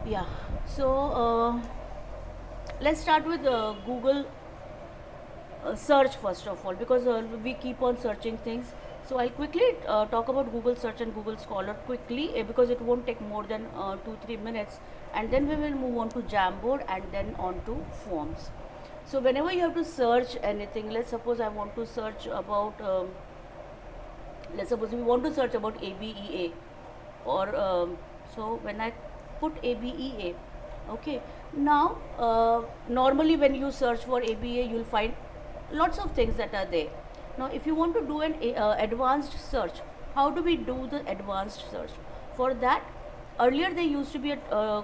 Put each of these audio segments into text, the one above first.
Yeah. So let's start with Google search first of all, because we keep on searching things. So I'll quickly talk about Google search and Google Scholar quickly, because it won't take more than 2-3 minutes, and then we will move on to Jamboard and then on to forms. So whenever you have to search anything, let's suppose I want to search about let's suppose we want to search about ABEA, or so when I put ABEA, okay. Now normally when you search for ABA, you'll find lots of things that are there. Now if you want to do an advanced search, how do we do the advanced search? For that, earlier there used to be a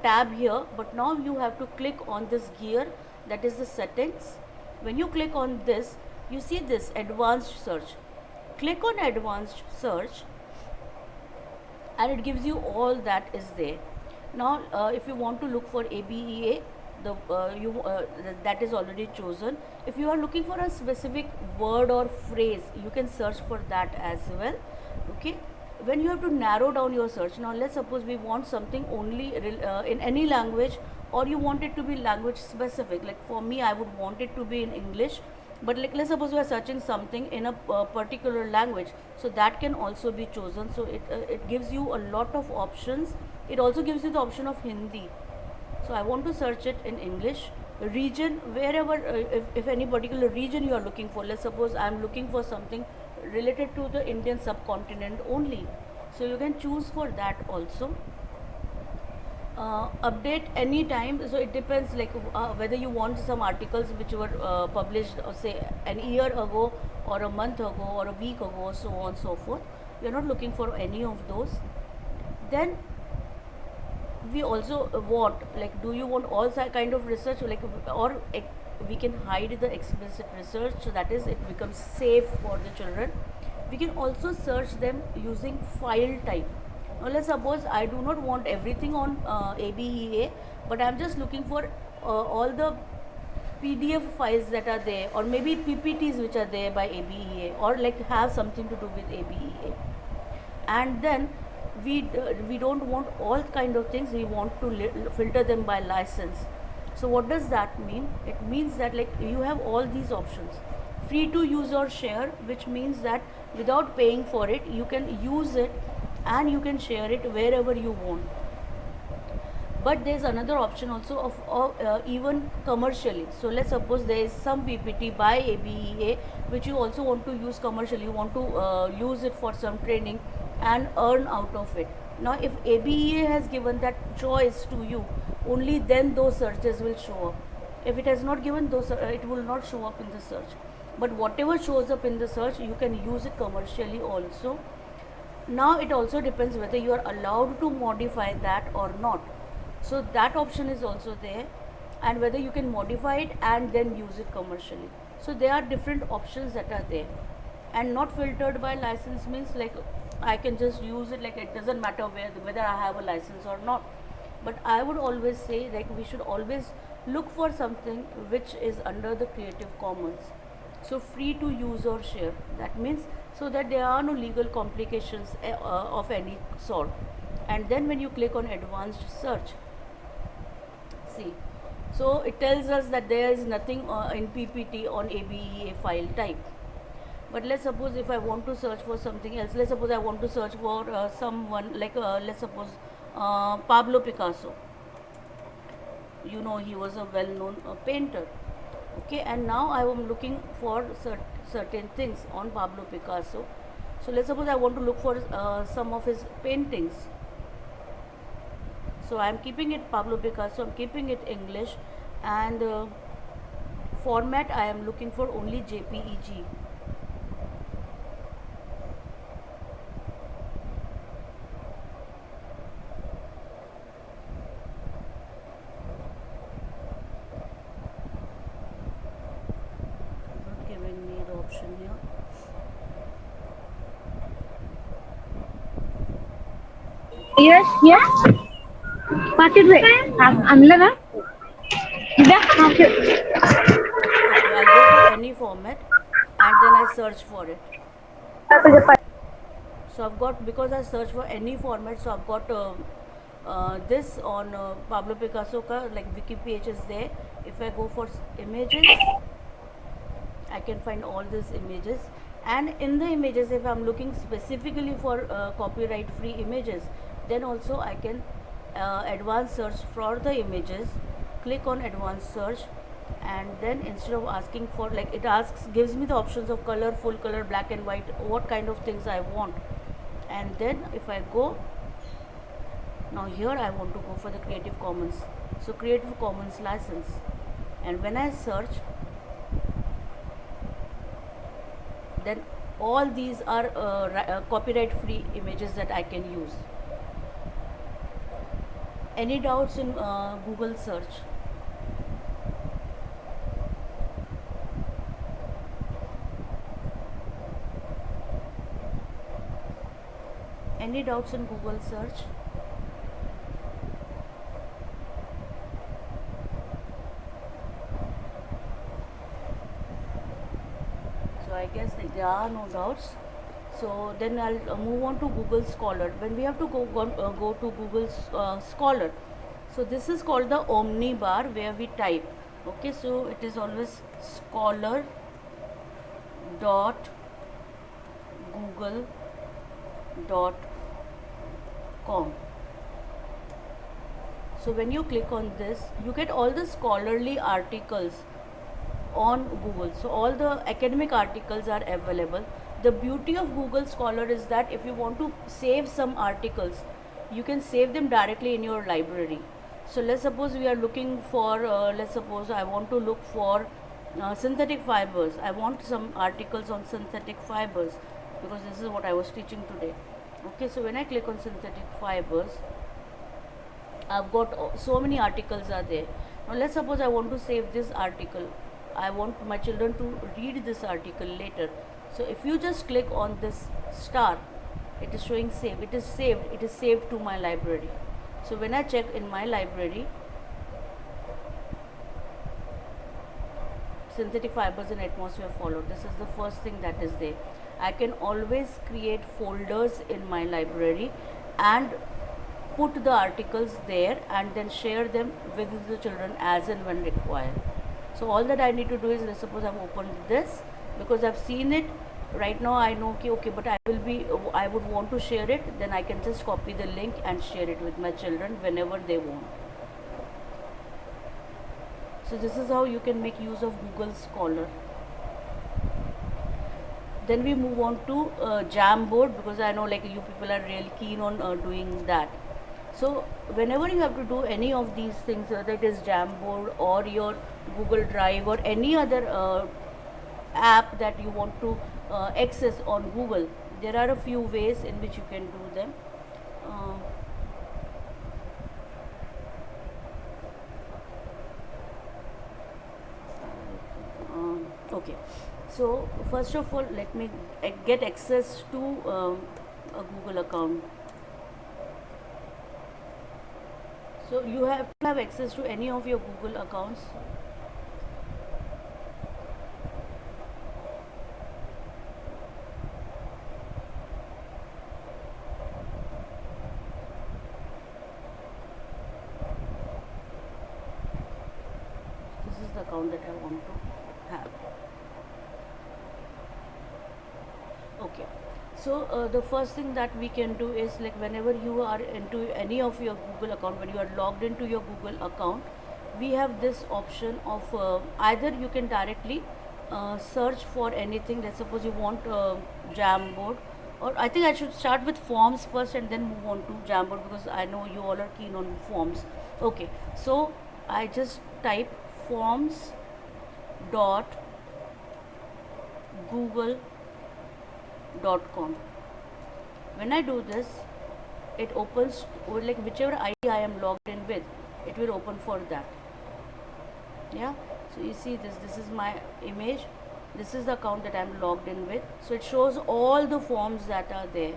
tab here, but now you have to click on this gear, that is the settings. When you click on this, you see this advanced search. Click on advanced search and it gives you all that is there. Now if you want to look for ABEA, the that is already chosen. If you are looking for a specific word or phrase, you can search for that as well, okay. When you have to narrow down your search, now let's suppose we want something only in any language, or you want it to be language specific. Like for me, I would want it to be in English, but like let's suppose we are searching something in a particular language, so that can also be chosen. So it gives you a lot of options. It also gives you the option of Hindi. So I want to search it in English. Region, wherever, if any particular region you are looking for, let's suppose I am looking for something related to the Indian subcontinent only, so you can choose for that also. Update anytime, so it depends, like whether you want some articles which were published say an year ago, or a month ago, or a week ago, so on and so forth. We are not looking for any of those. Then we also want, like, do you want all kind of research, like, or we can hide the explicit research, so that is it becomes safe for the children. We can also search them using file type. Now let's suppose I do not want everything on ABEA, but I'm just looking for all the PDF files that are there, or maybe PPTs which are there by ABEA, or like have something to do with ABEA. And then we don't want all kind of things, we want to filter them by license. So what does that mean? It means that, like, you have all these options: free to use or share, which means that without paying for it, you can use it and you can share it wherever you want. But there's another option also of even commercially. So let's suppose there is some PPT by ABEA which you also want to use commercially, you want to use it for some training and earn out of it. Now if ABEA has given that choice to you, only then those searches will show up. If it has not given those, it will not show up in the search. But whatever shows up in the search, you can use it commercially also. Now it also depends whether you are allowed to modify that or not. So that option is also there, and whether you can modify it and then use it commercially. So there are different options that are there. And not filtered by license means, like, I can just use it, like it doesn't matter whether I have a license or not. But I would always say, like, we should always look for something which is under the Creative Commons. So free to use or share, that means, so that there are no legal complications of any sort. And then when you click on advanced search, see, so it tells us that there is nothing in PPT on ABEA file type. But let's suppose if I want to search for something else, let's suppose I want to search for someone, like let's suppose Pablo Picasso. You know, he was a well known painter, okay. And now I am looking for certain things on Pablo Picasso. So let's suppose I want to look for some of his paintings. So I am keeping it Pablo Picasso, I'm keeping it English, and format I am looking for only JPEG. Not giving me the option here. Yes, yes. Market rate. I'm level. Yeah, market. Okay, I'll go for any format and then I search for it. So I've got, because I search for any format, so I've got this on Pablo Picasso ka, like wiki page is there. If I go for images, I can find all these images, and in the images, if I'm looking specifically for copyright free images, then also I can advanced search for the images, click on advanced search, and then instead of asking for, like, it asks, gives me the options of color, full color, black and white, what kind of things I want. And then if I go, now here I want to go for the Creative Commons, so Creative Commons license, and when I search, then all these are copyright free images that I can use. Any doubts in Google search? Any doubts in Google search? So I guess there are no doubts. So then I'll move on to Google Scholar. When we have to go to Google Scholar, so this is called the Omni bar where we type. Okay, so it is always scholar dot google dot com. So when you click on this, you get all the scholarly articles on Google. So all the academic articles are available. The beauty of Google Scholar is that if you want to save some articles, you can save them directly in your library. So let's suppose we are looking for, let's suppose I want to look for synthetic fibers. I want some articles on synthetic fibers because this is what I was teaching today. Okay, so when I click on synthetic fibers, I've got so many articles are there. Now let's suppose I want to save this article. I want my children to read this article later. So if you just click on this star, it is showing save. It is saved. It is saved to my library. So when I check in my library, synthetic fibers in atmosphere followed. This is the first thing that is there. I can always create folders in my library and put the articles there and then share them with the children as and when required. So all that I need to do is, let's suppose I've opened this because I've seen it. Right now I know okay, but I would want to share it, then I can just copy the link and share it with my children whenever they want. So this is how you can make use of Google Scholar. Then we move on to Jamboard, because I know like you people are really keen on doing that. So whenever you have to do any of these things, whether it is Jamboard or your Google Drive or any other app that you want to access on Google, there are a few ways in which you can do them. Okay, so first of all, let me get access to a Google account. So you have to have access to any of your Google accounts. This is the account that I want to have. Okay, so the first thing that we can do is, like, whenever you are into any of your Google account, when you are logged into your Google account, we have this option of either you can directly search for anything. Let's suppose you want Jamboard, or I think I should start with forms first and then move on to Jamboard, because I know you all are keen on forms. Okay, so I just type forms dot google.com. When I do this, it opens with, like, whichever ID I am logged in with, it will open for that. Yeah, so you see this is my image, this is the account that I am logged in with, so it shows all the forms that are there.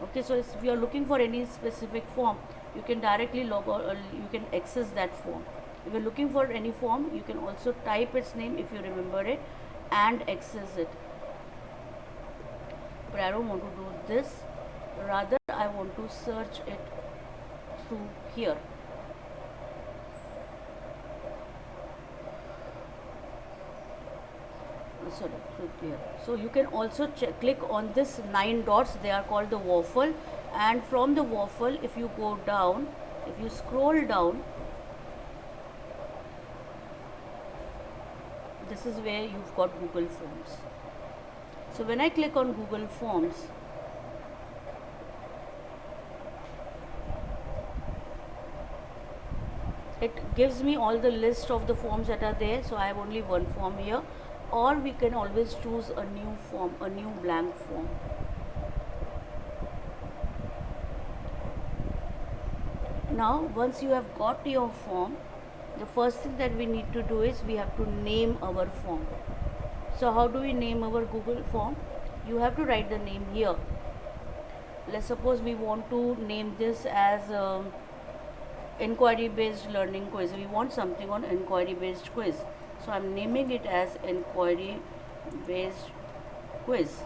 Okay, so if you are looking for any specific form, you can directly log or you can access that form. If you are looking for any form, you can also type its name if you remember it and access it. But I don't want to do this, rather I want to search it to here. Sorry, to here. So you can also click on this 9 dots, they are called the waffle, and from the waffle, if you go down, if you scroll down, this is where you've got Google Forms. So when I click on Google Forms, it gives me all the list of the forms that are there. So I have only one form here, or we can always choose a new form, a new blank form. Now once you have got your form, the first thing that we need to do is we have to name our form. So how do we name our Google form? You have to write the name here. Let's suppose we want to name this as inquiry based learning quiz. We want something on inquiry based quiz. So I'm naming it as inquiry based quiz.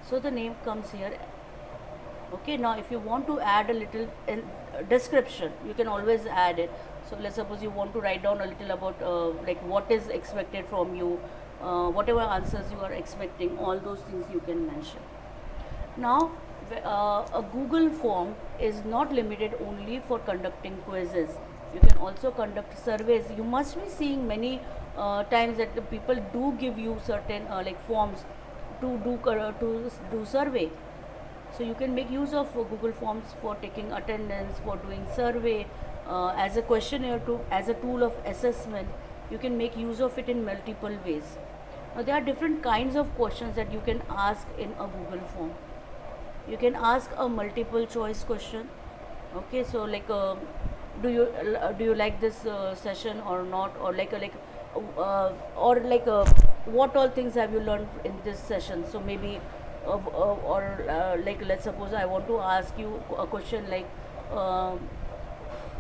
So the name comes here. Okay, now if you want to add a little description, you can always add it. So let's suppose you want to write down a little about like what is expected from you, whatever answers you are expecting, all those things you can mention. Now a Google form is not limited only for conducting quizzes. You can also conduct surveys. You must be seeing many times that the people do give you certain like forms to do survey. So you can make use of Google Forms for taking attendance, for doing survey, as a questionnaire, as a tool of assessment. You can make use of it in multiple ways. Now there are different kinds of questions that you can ask in a Google form. You can ask a multiple choice question. Okay, so like do you like this session or not, or what all things have you learned in this session? So maybe like let's suppose I want to ask you a question like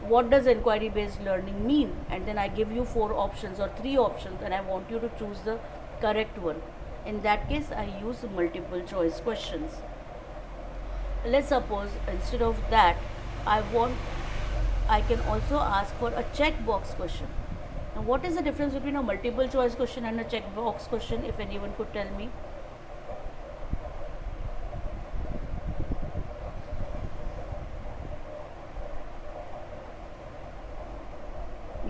what does inquiry based learning mean, and then I give you 4 options or 3 options and I want you to choose the correct one. In that case I use multiple choice questions. Let's suppose instead of that I can also ask for a checkbox question. Now what is the difference between a multiple choice question and a checkbox question, if anyone could tell me?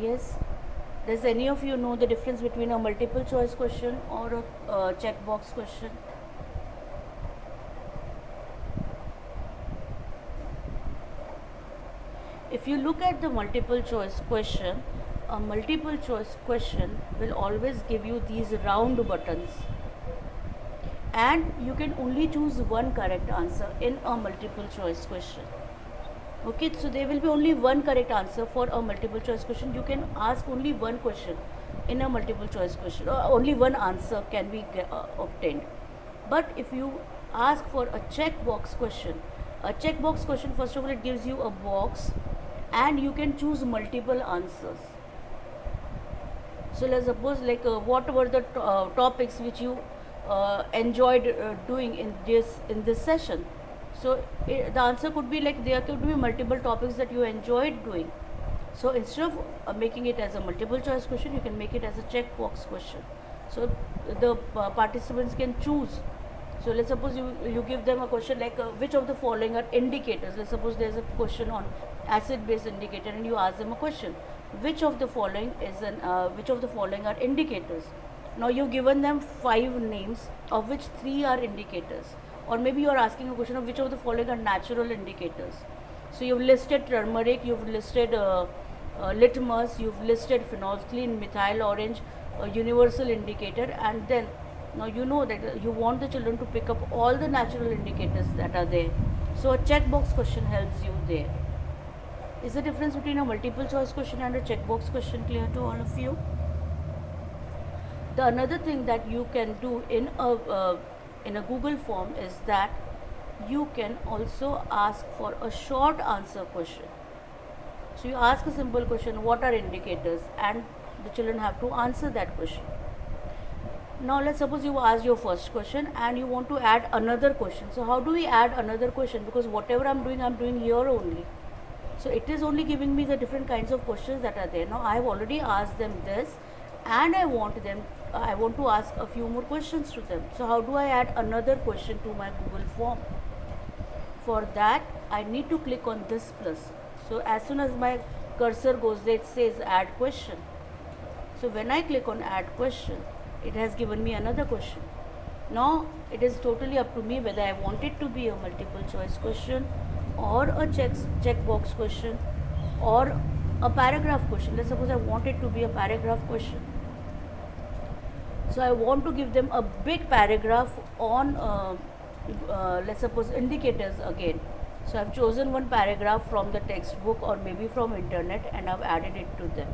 Yes, does any of you know the difference between a multiple choice question or a checkbox question? If you look at the multiple choice question, a multiple choice question will always give you these round buttons, and you can only choose one correct answer in a multiple choice question. Okay, so there will be only one correct answer for a multiple choice question. You can ask only one question in a multiple choice question, or only one answer can be obtained. But if you ask for a checkbox question, first of all it gives you a box and you can choose multiple answers. So let's suppose like what were the topics which you enjoyed doing in this session. So the answer could be like there could be multiple topics that you enjoyed doing. So instead of making it as a multiple choice question, you can make it as a checkbox question. So the participants can choose. So let's suppose you give them a question like which of the following are indicators. Let's suppose there's a question on acid base indicator and you ask them a question, which of the following are indicators. Now you've given them 5 names of which 3 are indicators, or maybe you are asking a question of which of the following are natural indicators. So you've listed turmeric, you've listed litmus, you've listed phenolphthalein, methyl orange, a universal indicator, and then now you know that you want the children to pick up all the natural indicators that are there. So a checkbox question helps you there. Is the difference between a multiple choice question and a checkbox question clear to all of you? The another thing that you can do in a Google form is that you can also ask for a short answer question. So you ask a simple question, what are indicators, and the children have to answer that question. Now let's suppose you asked your first question and you want to add another question. So how do we add another question? Because whatever I'm doing here only. So it is only giving me the different kinds of questions that are there. Now I have already asked them this, and I want to ask a few more questions to them. So how do I add another question to my Google form? For that I need to click on this plus. So as soon as my cursor goes there, it says add question. So when I click on add question, it has given me another question. Now it is totally up to me whether I want it to be a multiple choice question or a checkbox question or a paragraph question. Let's suppose I want it to be a paragraph question. So I want to give them a big paragraph on let's suppose indicators again. So I've chosen one paragraph from the textbook or maybe from internet, and I've added it to them,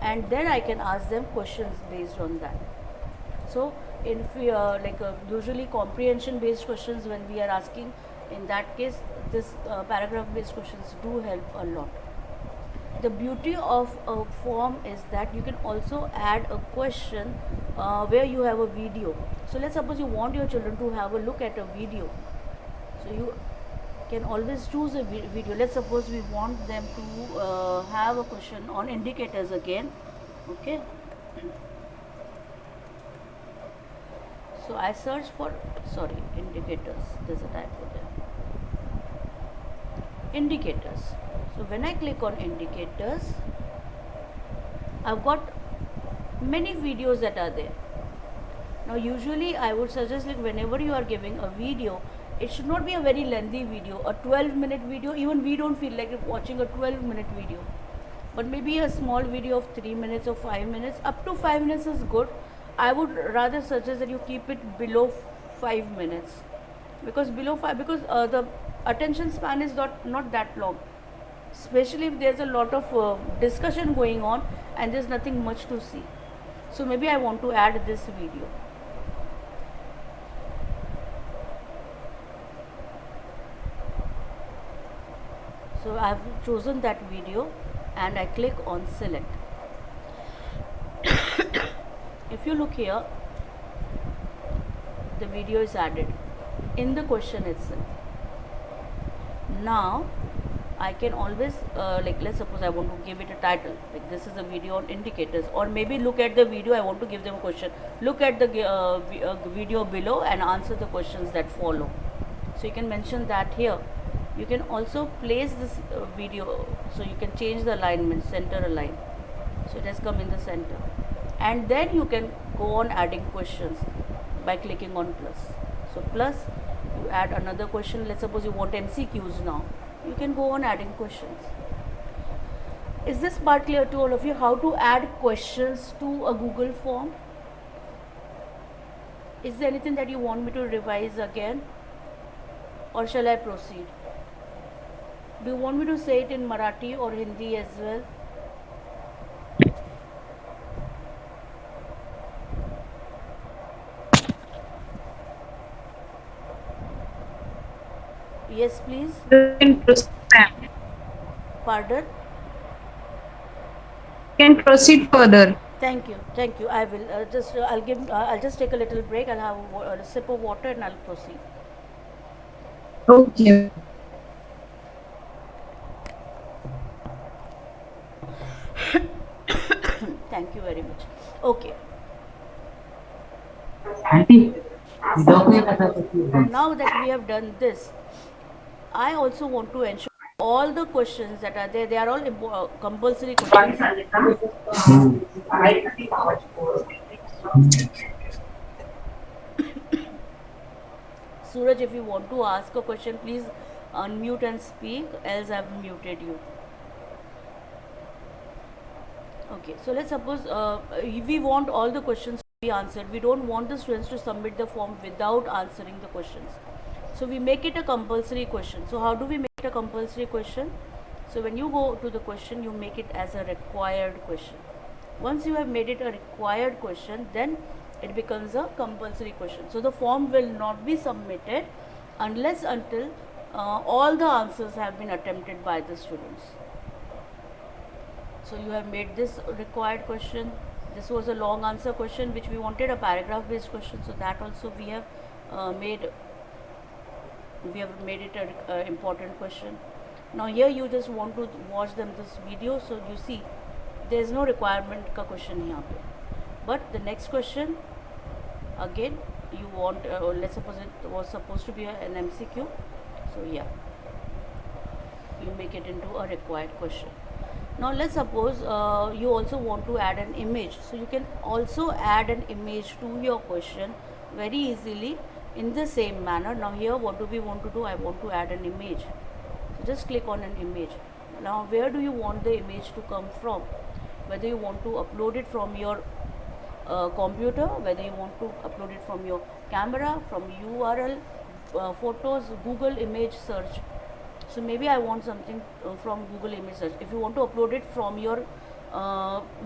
and then I can ask them questions based on that. So if we usually comprehension based questions when we are asking, in that case this paragraph based questions do help a lot. The beauty of a form is that you can also add a question where you have a video. So let's suppose you want your children to have a look at a video. So you can always choose a video. Let's suppose we want them to have a question on indicators again. Okay. So I search for indicators. There's a typo there. Indicators. So when I click on indicators, I've got many videos that are there. Now usually I would suggest, like, whenever you are giving a video, it should not be a very lengthy video, a 12-minute video. Even we don't feel like watching a 12-minute video, but maybe a small video of 3 minutes or 5 minutes. Up to 5 minutes is good. I would rather suggest that you keep it below 5 minutes, because the attention span is not that long, especially if there's a lot of discussion going on and there's nothing much to see. So maybe I want to add this video. So I have chosen that video and I click on select. If you look here, the video is added in the question itself. Now I can always let's suppose I want to give it a title, like this is a video on indicators, or maybe look at the video, I want to give them a question, look at the video below and answer the questions that follow. So you can mention that here. You can also place this video, so you can change the alignment, center align, so it has come in the center, and then you can go on adding questions by clicking on plus. So plus, you add another question. Let's suppose you want MCQs now, you can go on adding questions. Is this part clear to all of you, how to add questions to a Google form? Is there anything that you want me to revise again, or shall I proceed? Do you want me to say it in Marathi or Hindi as well? Yes, please. Can proceed, ma'am. Pardon? Can proceed further. Thank you. I will I'll just take a little break. I'll have a sip of water and I'll proceed. Okay. Thank you very much. Okay. Now that we have done this, I also want to ensure all the questions that are there, they are all compulsory questions. Suraj, if you want to ask a question, please unmute and speak, else I've muted you. Okay, so let's suppose we want all the questions to be answered. We don't want the students to submit the form without answering the questions. So we make it a compulsory question. So how do we make it a compulsory question? So when you go to the question, you make it as a required question. Once you have made it a required question, then it becomes a compulsory question. So the form will not be submitted until all the answers have been attempted by the students. So you have made this required question, This was a long answer question which we wanted a paragraph based question, so that also we have made it a important question. Now here you just want to watch them this video, so you see there is no requirement का question यहाँ पे. But the next question again you want let's suppose it was supposed to be an MCQ, so yeah, you make it into a required question. Now let's suppose you also want to add an image, so you can also add an image to your question very easily in the same manner. Now here what do we want to do? I want to add an image, so just click on an image. Now where do you want the image to come from? Whether you want to upload it from your computer, whether you want to upload it from your camera, from URL, photos, Google image search. So maybe I want something from Google image search. If you want to upload it from your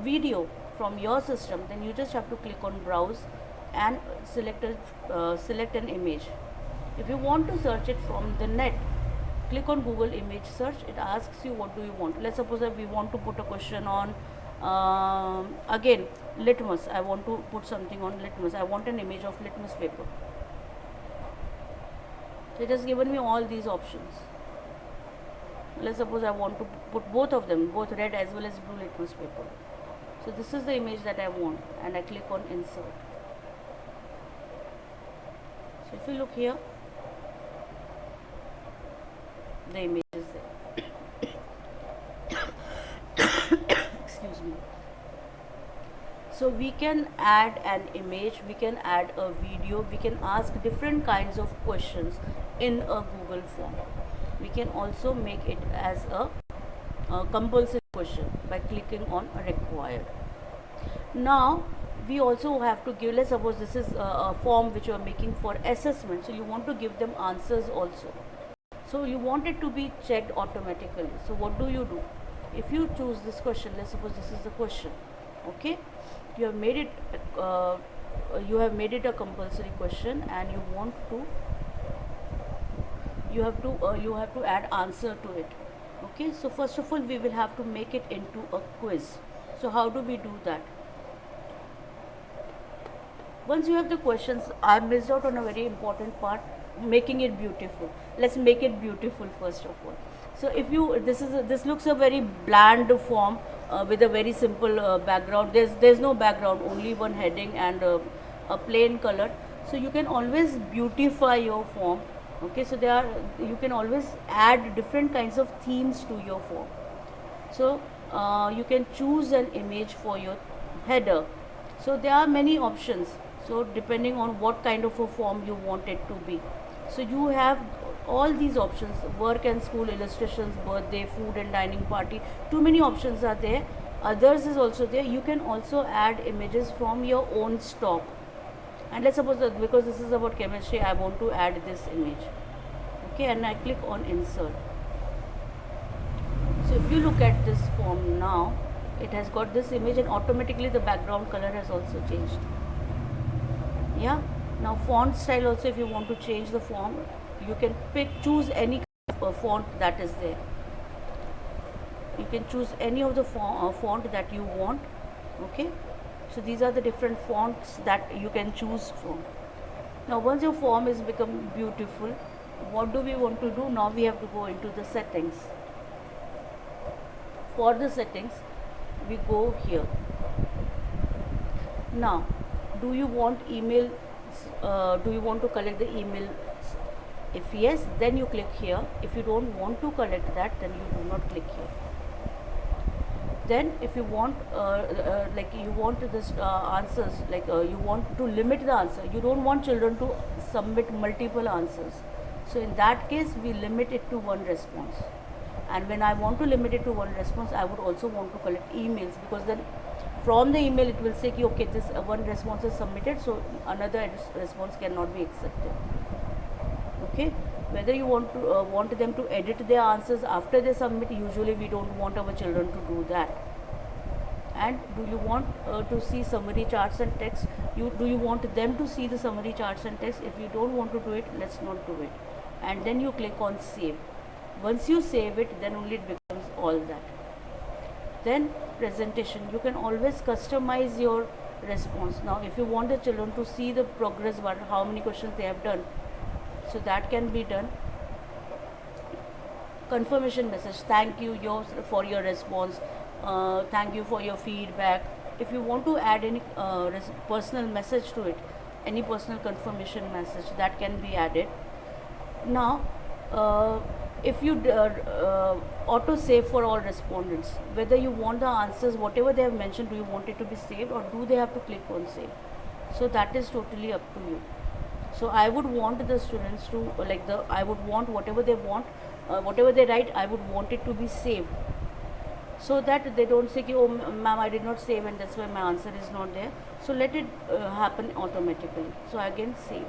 video from your system, then you just have to click on browse and select an image. If you want to search it from the net, click on Google image search. It asks you what do you want. Let's suppose that we want to put a question on again litmus. I want to put something on litmus. I want an image of litmus paper. So it has given me all these options. Let's suppose I want to put both of them, both red as well as blue litmus paper. So this is the image that I want, and I click on insert. So if you look here, the image is there. Excuse me. So we can add an image, we can add a video, we can ask different kinds of questions in a Google form. We can also make it as a compulsory question by clicking on required. Now we also have to give, let's suppose this is a form which you are making for assessment, so you want to give them answers also. So you want it to be checked automatically. So what do? If you choose this question, let's suppose this is the question, okay, you have made it a compulsory question, and you want to you have to add answer to it. Okay, so first of all we will have to make it into a quiz. So how do we do that? Once you have the questions, I missed out on a very important part, making it beautiful. Let's make it beautiful first of all. So if you this looks a very bland form with a very simple background. There's no background, only one heading and a plain color. So you can always beautify your form. Okay, so you can always add different kinds of themes to your form. So you can choose an image for your header. So there are many options, so depending on what kind of a form you want it to be. So you have all these options: work and school, illustrations, birthday, food and dining party. Too many options are there. Others is also there. You can also add images from your own stock. And let's suppose that because this is about chemistry, I want to add this image. Okay, and I click on insert. So if you look at this form now, it has got this image, and automatically the background color has also changed. Yeah. Now font style also, if you want to change the form, you can choose any kind of font that is there. You can choose any of the font that you want. Okay. So these are the different fonts that you can choose from. Now once your form is become beautiful, what do we want to do? Now we have to go into the settings. For the settings, we go here. Now, do you want email? Do you want to collect the email? If yes, then you click here. If you don't want to collect that, then you do not click here. Then if you want like you want this answers, like you want to limit the answer, you don't want children to submit multiple answers, so in that case we limit it to one response. And when I want to limit it to one response, I would also want to collect emails, because then from the email it will say ki, okay, this one response is submitted, so another response cannot be accepted. Okay, whether you want them to edit their answers after they submit, usually we don't want our children to do that. And do you want to see summary charts and text? Do you want them to see the summary charts and text? If you don't want to do it, let's not do it. And then you click on save. Once you save it, then only it becomes all that. Then presentation, you can always customize your response. Now if you want the children to see the progress bar, how many questions they have done, so that can be done. Confirmation message, thank you for your response, thank you for your feedback. If you want to add any personal message to it, any personal confirmation message, that can be added. Now if you auto save for all respondents, whether you want the answers whatever they have mentioned, do you want it to be saved or do they have to click on save? So that is totally up to you. So I would want the students to I would want whatever they want, whatever they write, I would want it to be saved, so that they don't say ki, oh ma'am, I did not save and that's why my answer is not there. So let it happen automatically. So again save.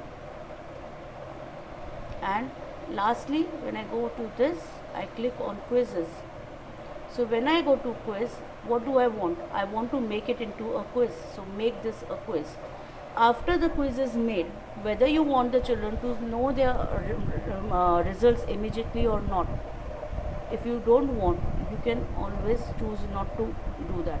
And lastly, when I go to this, I click on quizzes. So when I go to quiz, what do I want? I want to make it into a quiz. So make this a quiz. After the quiz is made, whether you want the children to know their results immediately or not, if you don't want, you can always choose not to do that.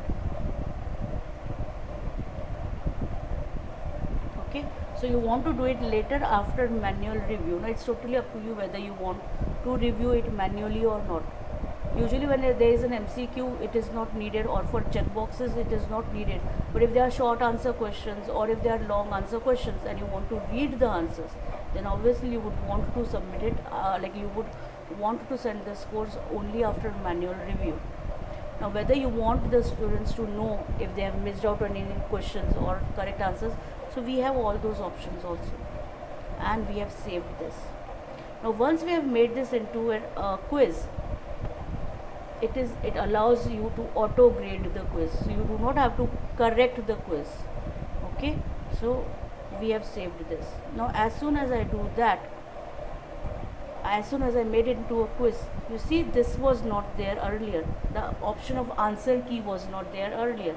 Okay, so you want to do it later after manual review. Now it's totally up to you whether you want to review it manually or not. Usually when there is an MCQ, it is not needed, or for checkboxes it is not needed. But if there are short answer questions or if there are long answer questions and you want to read the answers, then obviously you would want to submit it, you would want to send the scores only after manual review. Now whether you want the students to know if they have missed out on any questions or correct answers, so we have all those options also, and we have saved this. Now once we have made this into a quiz, it allows you to auto grade the quiz, so you do not have to correct the quiz. Okay, so we have saved this. Now as soon as I do that, as soon as I made it into a quiz, you see this was not there earlier, the option of answer key was not there earlier.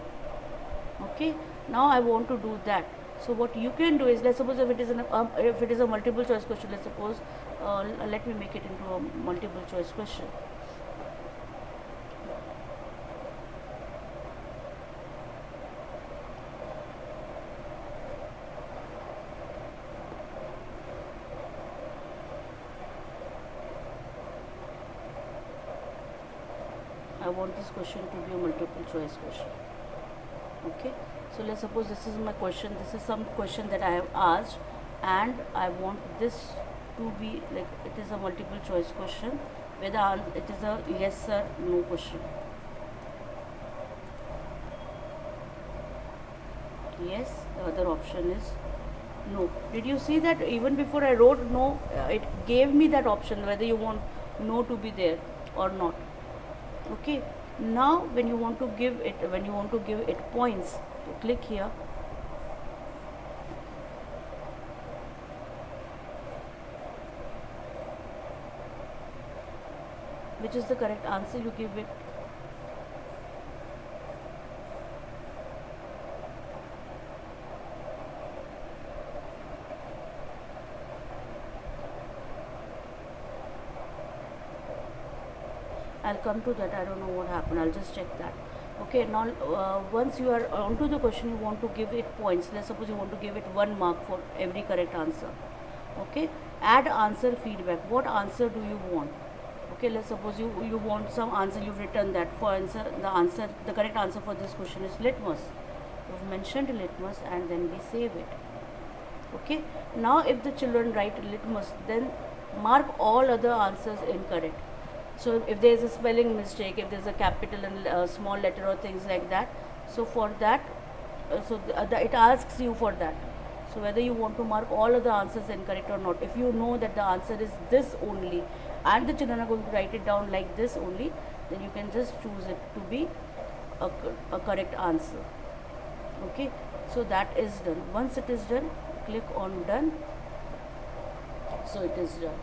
Okay, now I want to do that. So what you can do is, let's suppose if it is a multiple choice question, let's suppose let me make it into a multiple choice question. I want this question to be a multiple choice question. Okay, so let's suppose this is my question, this is some question that I have asked, and I want this to be like, it is a multiple choice question whether it is a yes or no question. Yes, the other option is no. Did you see that even before I wrote no, it gave me that option whether you want no to be there or not. Okay, now when you want to give it points, you click here, which is the correct answer, you give it. I'll come to that, I don't know what happened, I'll just check that. Okay, now once you are onto the question, you want to give it points. Let's suppose you want to give it 1 mark for every correct answer. Okay, add answer feedback. What answer do you want? Okay, let's suppose you want some answer, you've written that for answer, the correct answer for this question is litmus. You've mentioned litmus and then we save it. Okay, now if the children write litmus, then mark all other answers incorrect. So if there is a spelling mistake, if there is a capital and small letter or things like that, so for that, it asks you for that. So whether you want to mark all of the answers incorrect or not. If you know that the answer is this only and the children are going to write it down like this only, then you can just choose it to be a correct answer. Okay, so that is done. Once it is done, click on done. So it is done.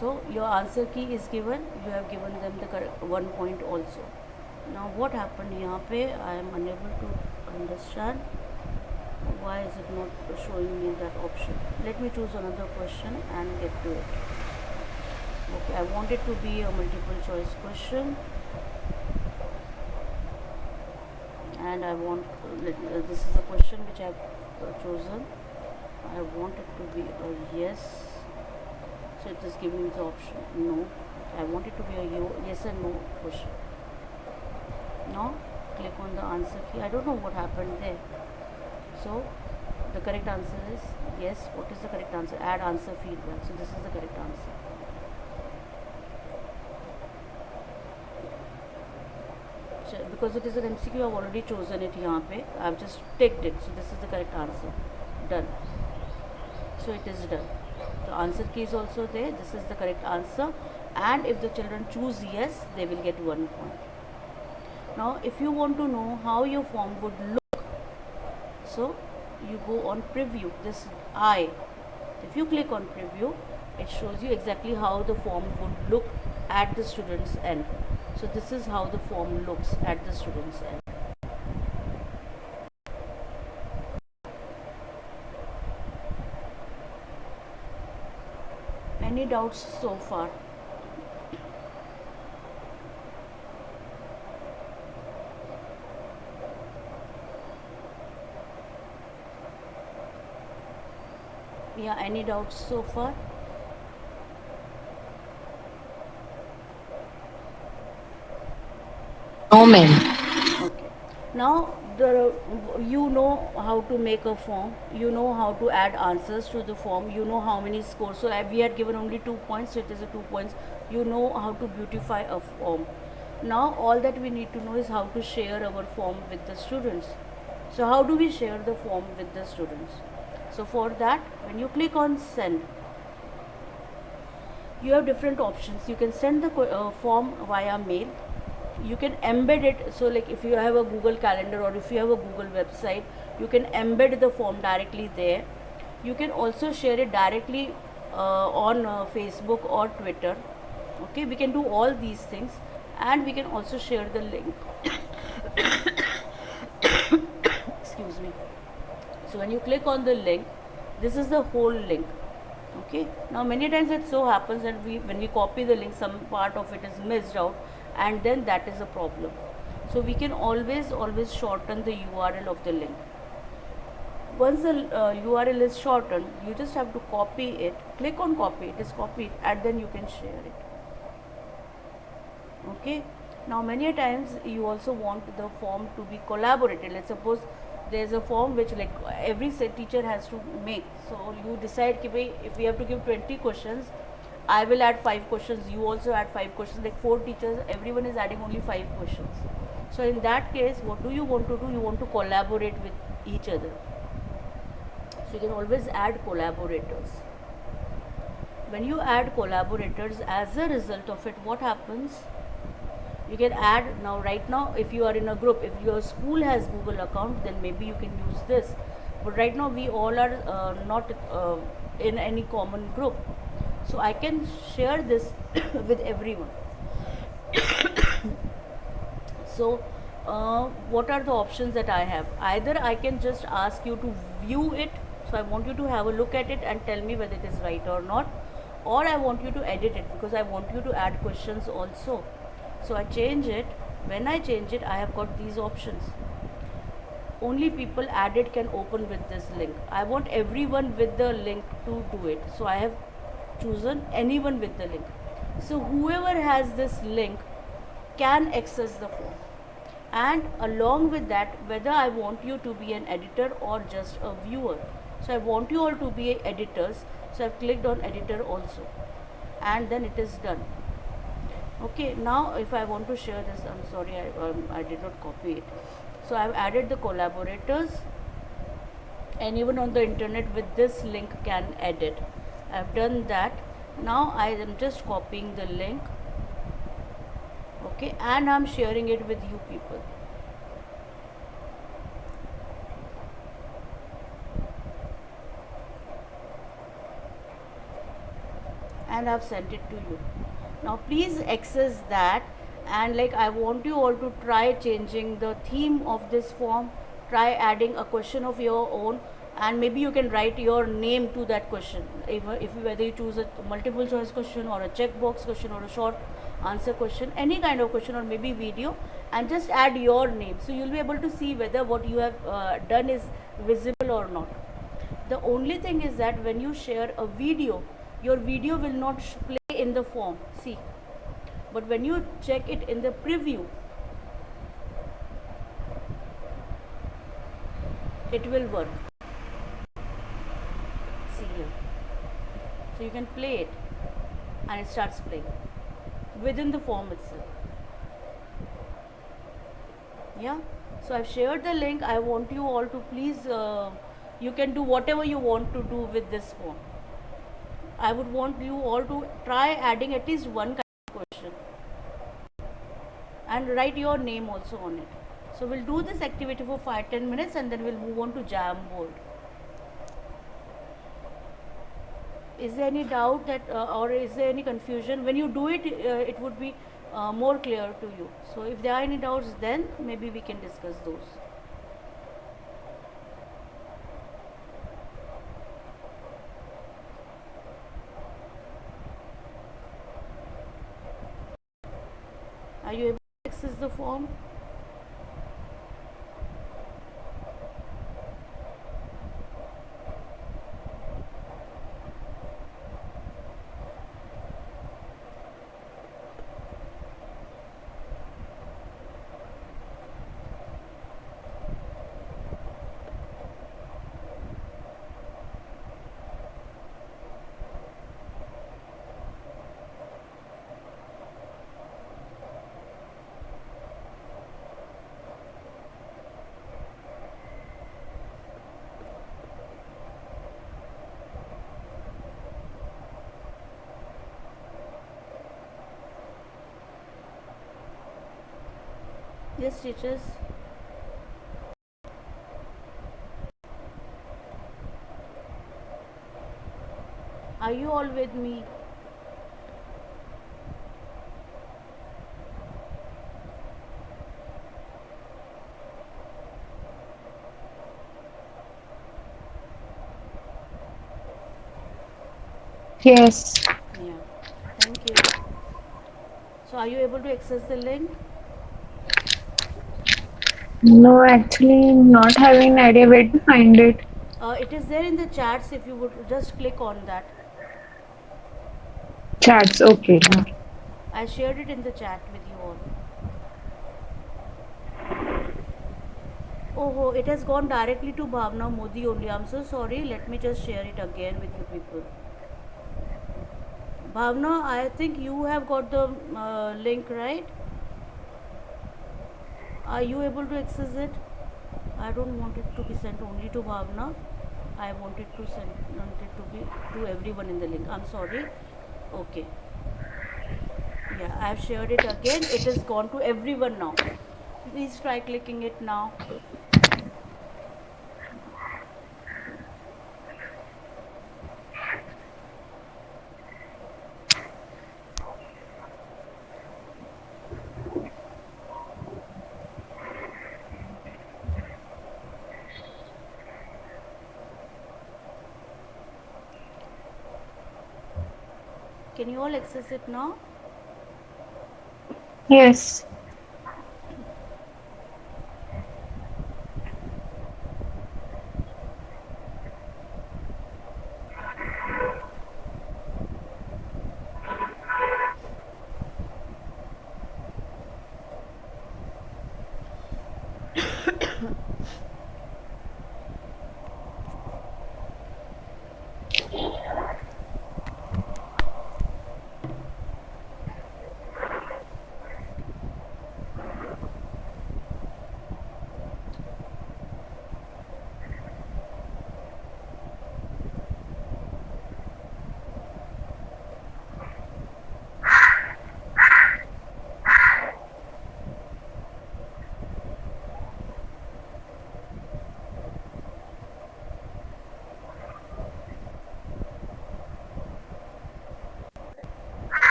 So your answer key is given, you have given them the correct 1 point also. Now what happened here? I am unable to understand why is it not showing me that option. Let me choose another question and get to it. Okay, I want it to be a multiple choice question. and I want this is a question which I have chosen. I want it to be a yes, so it is giving me the option no. I want it to be a yes and no question. Now click on the answer key. I don't know what happened there. So the correct answer is yes. What is the correct answer? Add answer feedback. So this is the correct answer. So because it is an MCQ, I have already chosen it here. I have just ticked it. So this is the correct answer. Done. So it is done. The answer key is also there. This is the correct answer. And if the children choose yes, they will get 1 point. Now if you want to know how your form would look, so you go on preview, this I. If you click on preview, it shows you exactly how the form would look at the student's end. So this is how the form looks at the student's end. Any doubts so far? Yeah, any doubts so far? No, ma'am. Okay. Now you know how to make a form. You know how to add answers to the form. You know how many scores. So we had given only 2 points. So it is a 2 points. You know how to beautify a form. Now all that we need to know is how to share our form with the students. So how do we share the form with the students? So for that, when you click on send, you have different options. You can send the form via mail. You can embed it. So like if you have a Google Calendar or if you have a Google website, you can embed the form directly there. You can also share it directly on Facebook or Twitter. Okay, we can do all these things, and we can also share the link. Excuse me. So when you click on the link, this is the whole link. Okay, now many times it so happens that when we copy the link, some part of it is missed out, and then that is a problem. So we can always shorten the URL of the link. Once the URL is shortened, you just have to copy it, click on copy, it is copied, and then you can share it. Okay, now many times you also want the form to be collaborated. Let's suppose there is a form which like every teacher has to make. So you decide कि भाई if we have to give 20 questions, I will add 5 questions, you also add 5 questions, like 4 teachers, everyone is adding only 5 questions. So in that case, what do you want to do? You want to collaborate with each other. So you can always add collaborators. When you add collaborators, as a result of it, what happens? You can add now. Right now, if you are in a group, if your school has Google account, then maybe you can use this. But right now, we all are not in any common group. So I can share this with everyone. So what are the options that I have? Either I can just ask you to view it. So I want you to have a look at it and tell me whether it is right or not. Or I want you to edit it because I want you to add questions also. So I change it. When I change it, I have got these options. Only people added can open with this link. I want everyone with the link to do it. So I have chosen anyone with the link. So whoever has this link can access the form. And along with that, whether I want you to be an editor or just a viewer. So I want you all to be editors. So I've clicked on editor also. And then it is done. Okay, now if I want to share this, I'm sorry, I did not copy it. So I've added the collaborators. Anyone on the internet with this link can edit. I've done that. Now I am just copying the link. Okay, and I'm sharing it with you people. And I've sent it to you. Now please access that, and like I want you all to try changing the theme of this form, try adding a question of your own, and maybe you can write your name to that question. If whether you choose a multiple choice question or a checkbox question or a short answer question, any kind of question or maybe video, and just add your name, so you'll be able to see whether what you have done is visible or not. The only thing is that when you share a video, your video will not play in the form, see, but when you check it in the preview, it will work. See here, so you can play it and it starts playing within the form itself. Yeah, so I've shared the link. I want you all to please you can do whatever you want to do with this form. I would want you all to try adding at least one kind of question and write your name also on it. So we'll do this activity for 5-10 minutes and then we'll move on to Jamboard. Is there any doubt that or is there any confusion? When you do it, it would be more clear to you. So if there are any doubts, then maybe we can discuss those. Are you able to access the form? Yes, teachers. Are you all with me? Yes. Yeah. Thank you. So are you able to access the link? No, actually, not having an idea where to find it. It is there in the chats if you would just click on that. Chats. Okay. Yeah. I shared it in the chat with you all. Oh, it has gone directly to Bhavna Modi only. I'm so sorry. Let me just share it again with you people. Bhavna, I think you have got the link, right? Are you able to access it? I don't want it to be sent only to Bhavna. I want it to to be to everyone in the link. I'm sorry. Okay. Yeah, I have shared it again. It has gone to everyone now. Please try clicking it now. Can you all access it now? Yes.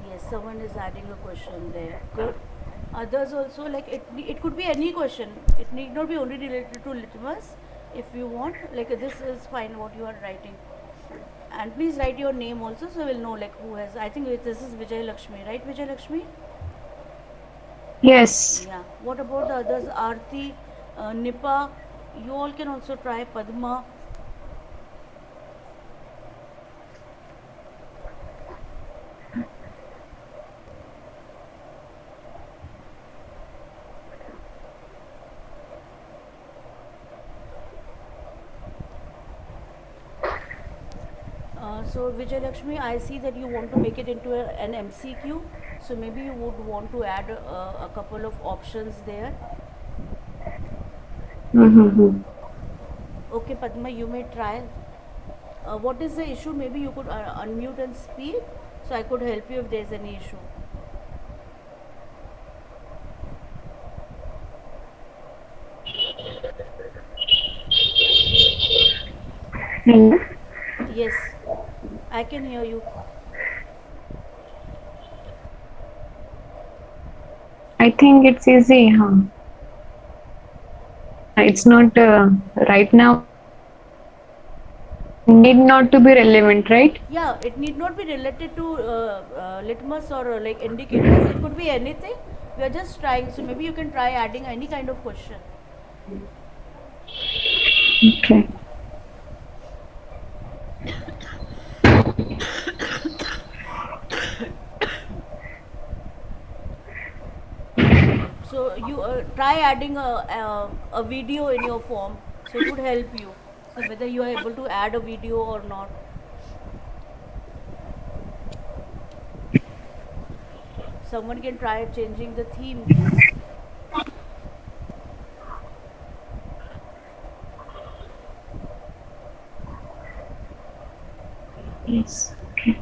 Yes, someone is adding a question there. Good. Others also, like it could be any question. It need not be only related to litmus. If you want, like this is fine what you are writing, And please write your name also, so we'll know like who has. I think this is Vijay Lakshmi, right? Vijay Lakshmi. Yes. Yeah. What about the others? Aarti, Nipa. You all can also try. Padma. So Vijay Lakshmi, I see that you want to make it into an MCQ. So maybe you would want to add a couple of options there. Mm-hmm. Okay, Padma, you may try. What is the issue? Maybe you could unmute and speak, so I could help you if there's any issue. Hello. Yes, I can hear you. I think it's easy, huh? It's not right now. Need not to be relevant, right? Yeah, it need not be related to litmus or like indicators. It could be anything. We are just trying. So maybe you can try adding any kind of question. Okay. So you try adding a video in your form. So it would help you. So whether you are able to add a video or not. Someone can try changing the theme. Yes. Okay.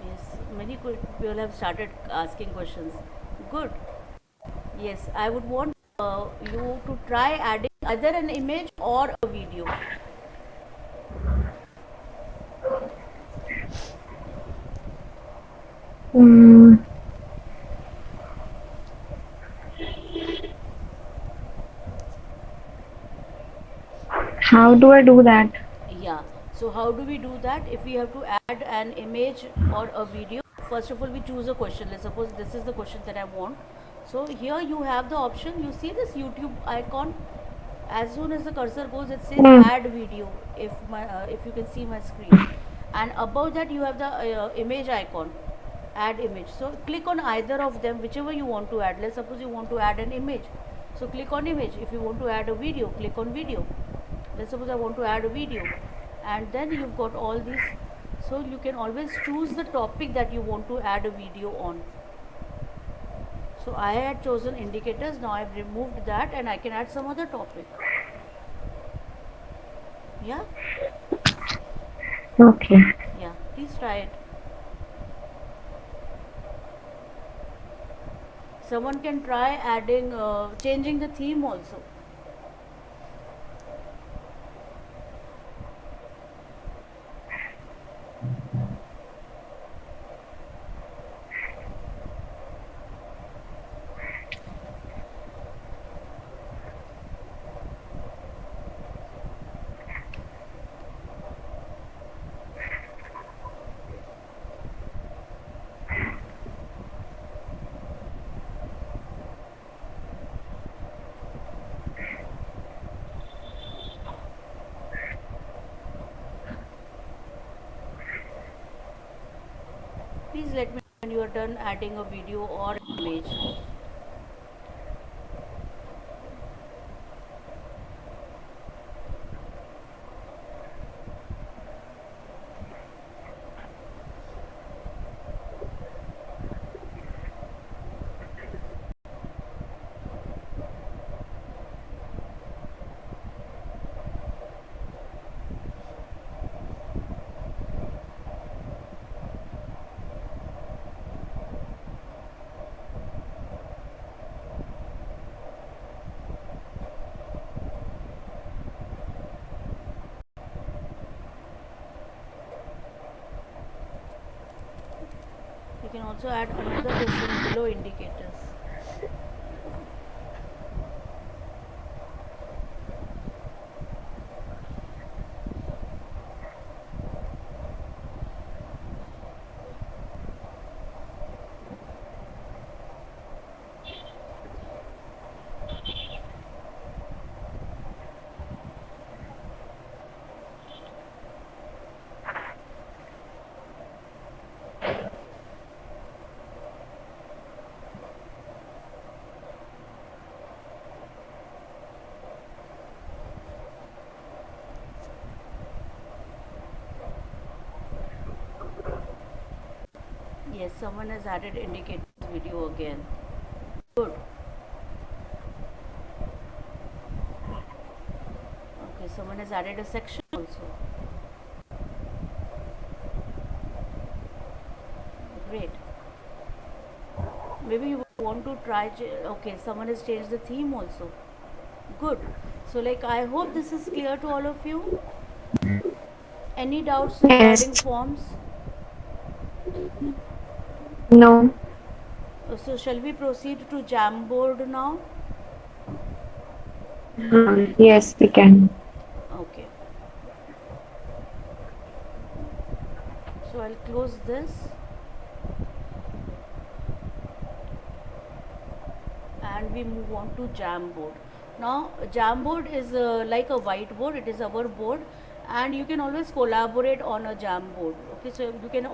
Yes, many people have started asking questions. Good. Yes, I would want you to try adding either an image or a video. Mm, how do I do that? Yeah. So how do we do that? If we have to add an image or a video, first of all we choose a question. Let's suppose this is the question that I want. So here you have the option. You see this YouTube icon. As soon as the cursor goes, it says Mm, add video. If you can see my screen, and above that you have the image icon, add image. So click on either of them, whichever you want to add. Let's suppose you want to add an image. So click on image. If you want to add a video, click on video. Let's suppose I want to add a video, and then you've got all these. So you can always choose the topic that you want to add a video on. So I had chosen indicators. Now I've removed that and I can add some other topic. Yeah. okay. Yeah, please try it. Someone can try adding changing the theme also. Please let me know when you are done adding a video or image. You can also add another question below indicators. Yes, someone has added indicators video again. Good. Okay, someone has added a section also. Great. Maybe you want to try. Okay, someone has changed the theme also. Good. So, like, I hope this is clear to all of you. Any doubts regarding Yes. forms? No. So, shall we proceed to Jamboard now? Yes, we can. Okay. So, I'll close this and we move on to Jamboard. Now, Jamboard is like a whiteboard. It is our board, and you can always collaborate on a Jamboard. Okay, so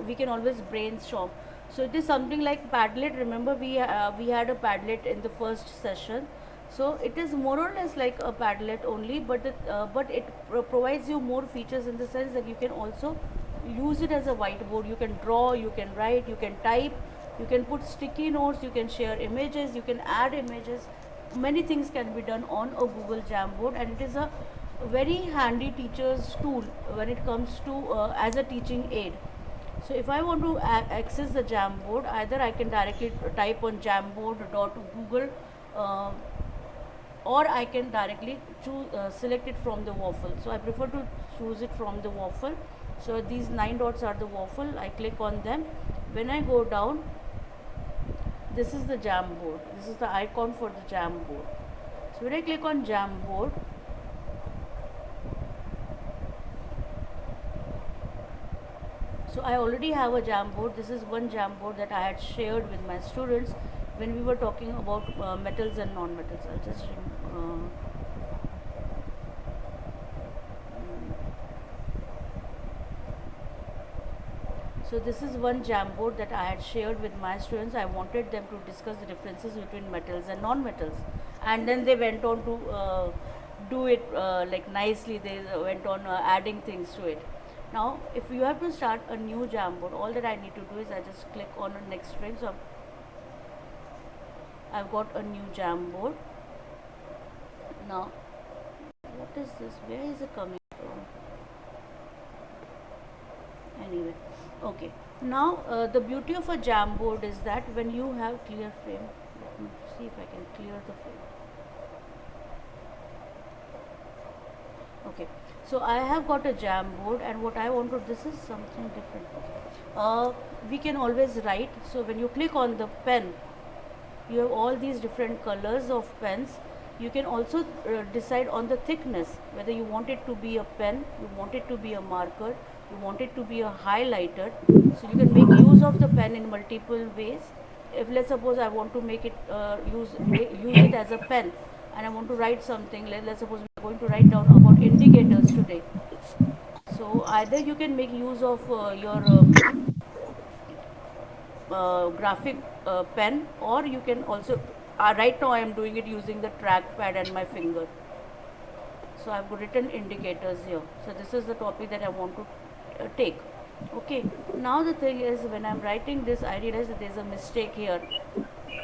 we can always brainstorm. So it is something like Padlet. Remember, we had a Padlet in the first session. So it is more or less like a Padlet only, but it provides you more features in the sense that you can also use it as a whiteboard. You can draw, you can write, you can type, you can put sticky notes, you can share images, you can add images. Many things can be done on a Google Jamboard, and it is a very handy teacher's tool when it comes to as a teaching aid. So if I want to access the Jamboard, either I can directly type on jamboard.google, uh, or I can directly select it from the waffle. So I prefer to choose it from the waffle. So these 9 dots are the waffle. I click on them. When I go down, this is the Jamboard. This is the icon for the Jamboard. So when I click on Jamboard, so I already have a Jamboard. This is one Jamboard that I had shared with my students when we were talking about metals and non-metals. I'll just so this is one Jamboard that I had shared with my students. I wanted them to discuss the differences between metals and non-metals, and then they went on to do it like nicely. They went on adding things to it. Now, if you have to start a new Jamboard, all that I need to do is I just click on the next frame. So I've got a new Jamboard. Now, what is this? Where is it coming from? Anyway, okay. Now, the beauty of a Jamboard is that when you have clear frame, let me see if I can clear the frame. Okay, so I have got a Jamboard, and what I want to, this is something different. We can always write. So when you click on the pen, you have all these different colors of pens. You can also decide on the thickness, whether you want it to be a pen, you want it to be a marker, you want it to be a highlighter. So you can make use of the pen in multiple ways. If let's suppose I want to make it use it as a pen, and I want to write something, let's suppose we are going to write down about indicators today. So either you can make use of your graphic pen, or you can also right now I am doing it using the trackpad and my finger. So I've written indicators here. So this is the topic that I want to take. Okay, now the thing is, when I'm writing this, I realize that there's a mistake here.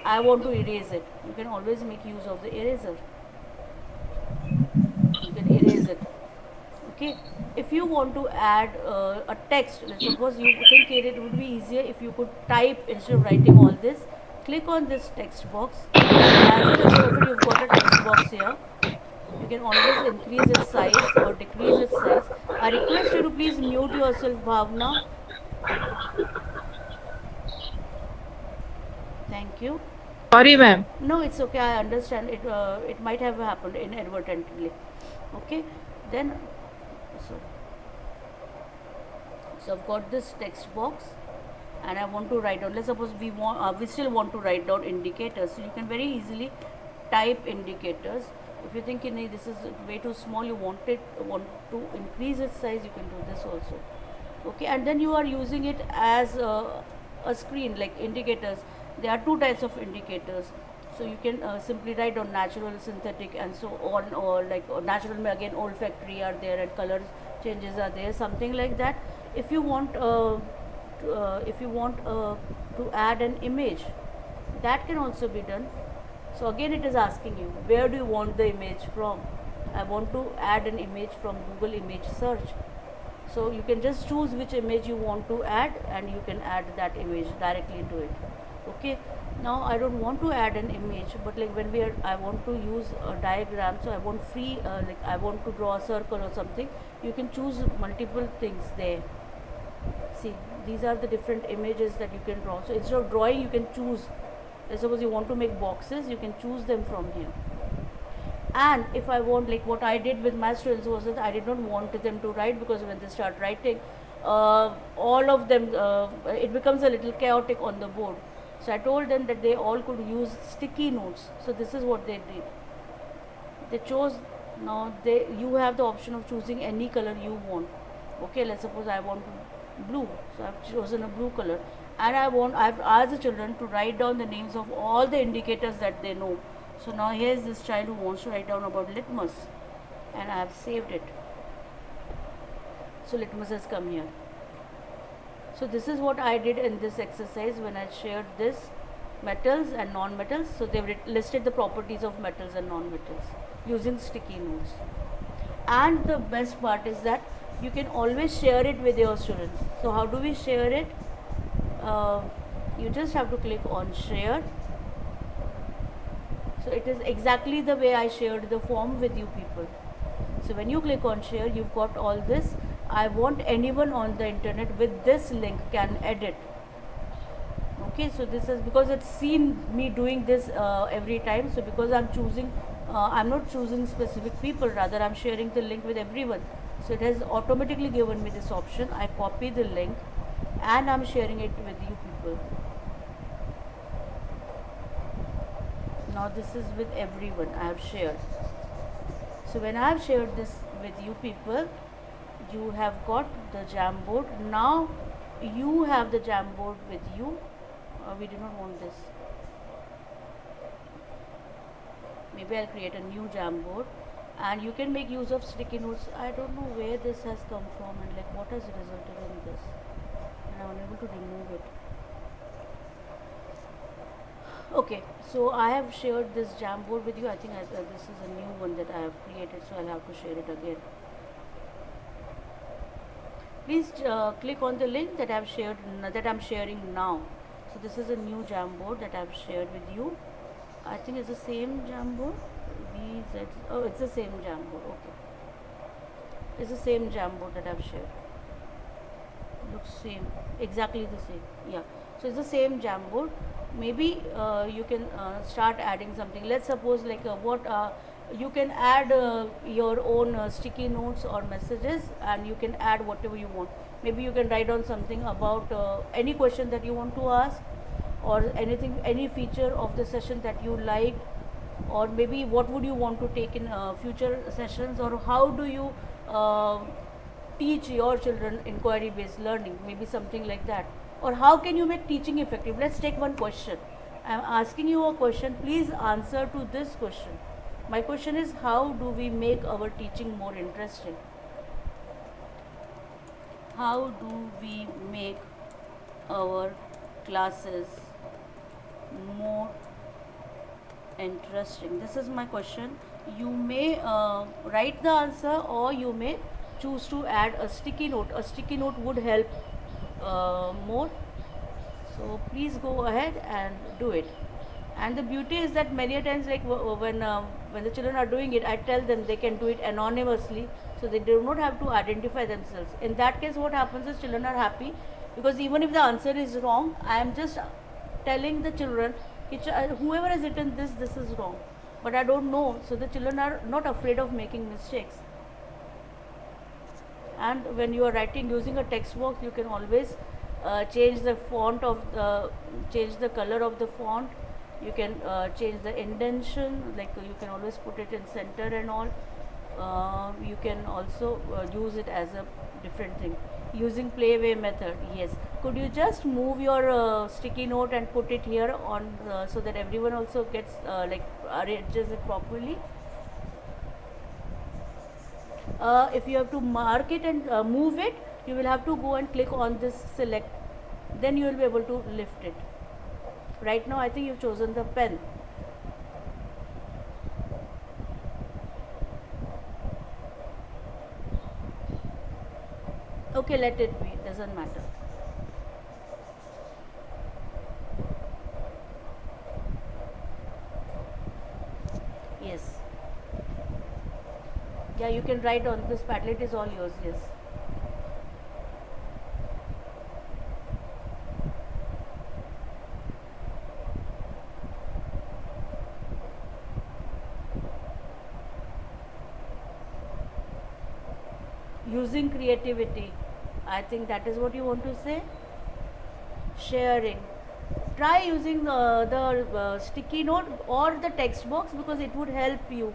I want to erase it. You can always make use of the eraser. You can erase it. Okay, if you want to add a text, let's suppose you think it would be easier if you could type instead of writing all this. Click on this text box, and as a result of it, you've got a text box here. You can always increase its size or decrease its size. I request you to please mute yourself, Bhavna. Thank you. Sorry, ma'am. No, it's okay. I understand it. It might have happened inadvertently. Okay, then so so I've got this text box, and I want to write down. Let's suppose we still want to write down indicators. So you can very easily type indicators. If you think this is way too small, you want to increase its size, you can do this also. Okay, and then you are using it as a screen like indicators. There are two types of indicators. So you can simply write down natural, synthetic, and so on, or like natural again, olfactory are there, and color changes are there, something like that. If you want to add an image, that can also be done. So again it is asking you, where do you want the image from? I want to add an image from Google image search. So you can just choose which image you want to add, and you can add that image directly to it. Okay, now I don't want to add an image, but like when I want to use a diagram, so I want free, like I want to draw a circle or something, you can choose multiple things there. See, these are the different images that you can draw. So instead of drawing, you can choose. Suppose you want to make boxes, you can choose them from here. And if I want, like what I did with my students was that I did not want them to write, because when they start writing, all of them, it becomes a little chaotic on the board. So I told them that they all could use sticky notes. So this is what they did. They chose, now you have the option of choosing any color you want. Okay, let's suppose I want blue, so I've chosen a blue color, and I've asked the children to write down the names of all the indicators that they know. So now here's this child who wants to write down about litmus, and I have saved it. So litmus has come here. So this is what I did in this exercise when I shared this metals and non-metals. So they've listed the properties of metals and non-metals using sticky notes. And the best part is that you can always share it with your students. So how do we share it? You just have to click on share. So it is exactly the way I shared the form with you people. So when you click on share, you've got all this. I want anyone on the internet with this link can edit. Okay, so this is because it's seen me doing this every time. So because I'm choosing, I'm not choosing specific people, rather I'm sharing the link with everyone. So it has automatically given me this option. I copy the link and I'm sharing it with you people. Now this is with everyone I have shared. So when I have shared this with you people, you have got the Jamboard. Now you have the Jamboard with you. We do not want this. Maybe I'll create a new Jamboard, and you can make use of sticky notes. I don't know where this has come from and like what has resulted in this, and I'm unable to remove it. Okay, so I have shared this Jamboard with you. I think this is a new one that I have created, so I'll have to share it again. Please click on the link that I have shared, that I'm sharing now. So this is a new Jamboard that I've shared with you. I think it's the same Jamboard. Oh, it's the same Jamboard. Okay, it's the same Jamboard that I've shared. Looks same, exactly the same. Yeah. So it's the same Jamboard. Maybe you can start adding something. Let's suppose like you can add your own sticky notes or messages, and you can add whatever you want. Maybe you can write down something about any question that you want to ask, or anything, any feature of the session that you like, or maybe what would you want to take in future sessions, or how do you teach your children inquiry based learning, maybe something like that. Or how can you make teaching effective? Let's take one question. I am asking you a question, please answer to this question. My question is, how do we make our teaching more interesting? How do we make our classes more interesting? This is my question. You may write the answer, or you may choose to add a sticky note. A sticky note would help more. So please go ahead and do it. And the beauty is that many a times, like when the children are doing it, I tell them they can do it anonymously, so they do not have to identify themselves. In that case, what happens is children are happy, because even if the answer is wrong, I am just telling the children, whoever has written this is wrong, but I don't know. So the children are not afraid of making mistakes. And when you are writing using a text box, you can always change the font of change the color of the font. You can change the indentation, like you can always put it in center and all. You can also use it as a different thing using playway method. Yes, could you just move your sticky note and put it here on so that everyone also gets like arranges it properly. If you have to mark it and move it, you will have to go and click on this select then you will be able to lift it. Right now I think you've chosen the pen. Okay, let it be, doesn't matter. Yes. Yeah, you can write on this Padlet is all yours. Yes. Using creativity. I think that is what you want to say. Sharing. Try using the sticky note or the text box because it would help you.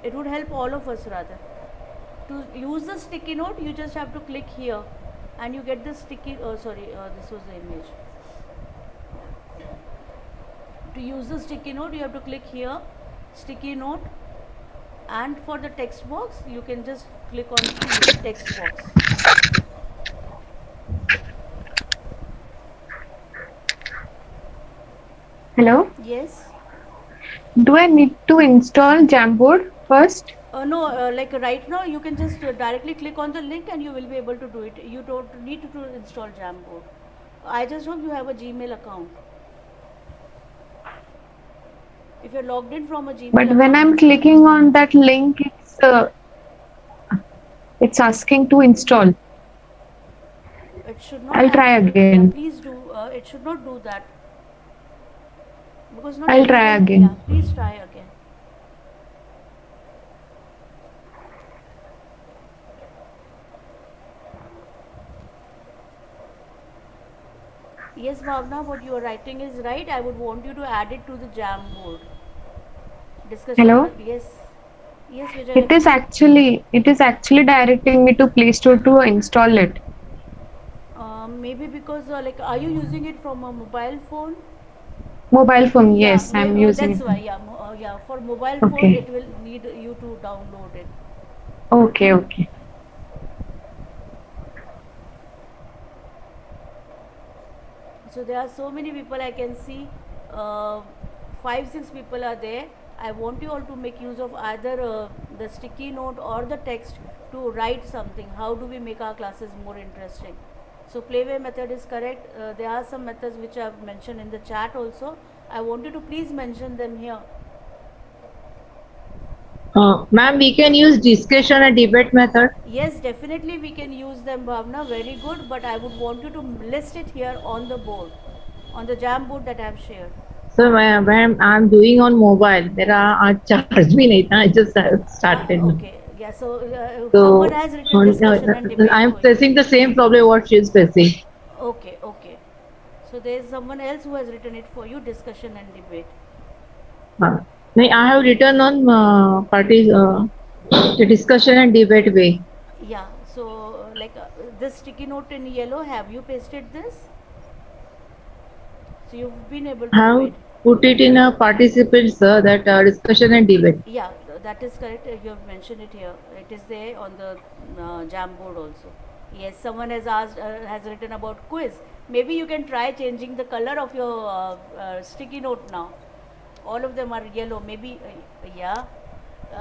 It would help all of us rather. To use the sticky note, you just have to click here and you get the sticky. Oh, sorry, this was the image. To use the sticky note, you have to click here, sticky note, and for the text box, you can just click on text box. Hello. Yes. Do I need to install Jamboard first? No, like right now you can just directly click on the link and you will be able to do it. You don't need to install Jamboard. I just hope you have a Gmail account. If you're logged in from a But Gmail when account, I'm clicking on that link, it's asking to install. it should not I'll try actually. Yeah, again. please do. It should not do that because not I'll try everyone. Yeah, again. please try again. Yes, Bhavna, what you are writing is right. I would want you to add it to the Jamboard discussion. Hello. Yes, yes, It is Vijayalakshmi. actually directing me to Play Store to install it. Maybe because like, are you using it from a mobile phone? Mobile phone, Yeah, yes, I'm using that's it. why. Yeah, yeah. For mobile phone, Okay. it will need you to download it. Okay, okay. So there are so many people I can see. Uh, 5 6 people are there. I want you all to make use of either the sticky note or the text to write something. How do we make our classes more interesting? So playway method is correct. There are some methods which I have mentioned in the chat also. I want you to please mention them here. Ma'am, we can use discussion and debate method. Yes, definitely we can use them, Bhavna. Very good. But I would want you to list it here on the board, on the jam board that I have shared. So, ma'am, I'm doing on mobile. There are charge me nahi tha. I just started. Okay. Yeah. So someone So, has written discussion and debate I'm for you. facing the same problem what she is facing. Okay. Okay. So there is someone else who has written it for you. Discussion and debate. Uh, I have written on parties the discussion and debate way. Yeah. So like this sticky note in yellow. Have you pasted this? So you've been able to do Have it. put it in a participants that discussion and debate. Yeah, that is correct. You have mentioned it here. It is there on the jam board also. Yes, someone has asked, has written about quiz. Maybe you can try changing the color of your sticky note now. All of them are yellow. Maybe, yeah.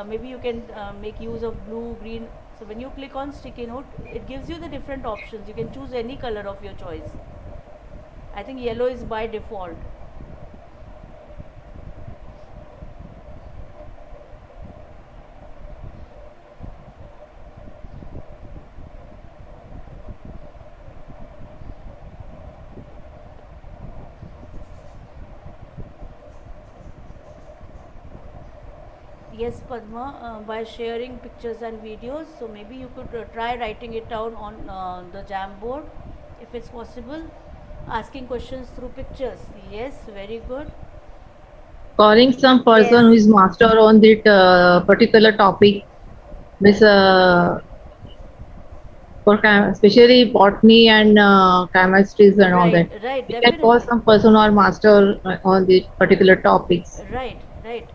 Maybe you can make use of blue, green. So when you click on sticky note, it gives you the different options. You can choose any color of your choice. I think yellow is by default. Yes, Padma, by sharing pictures and videos. So maybe you could try writing it down on the Jamboard if it's possible. Asking questions through pictures. Yes, very good. Calling some person Yes, who is master on that particular topic. This for especially botany and chemistries and all right, that. right, We can call definitely. some person or master on the particular topics. Right, right.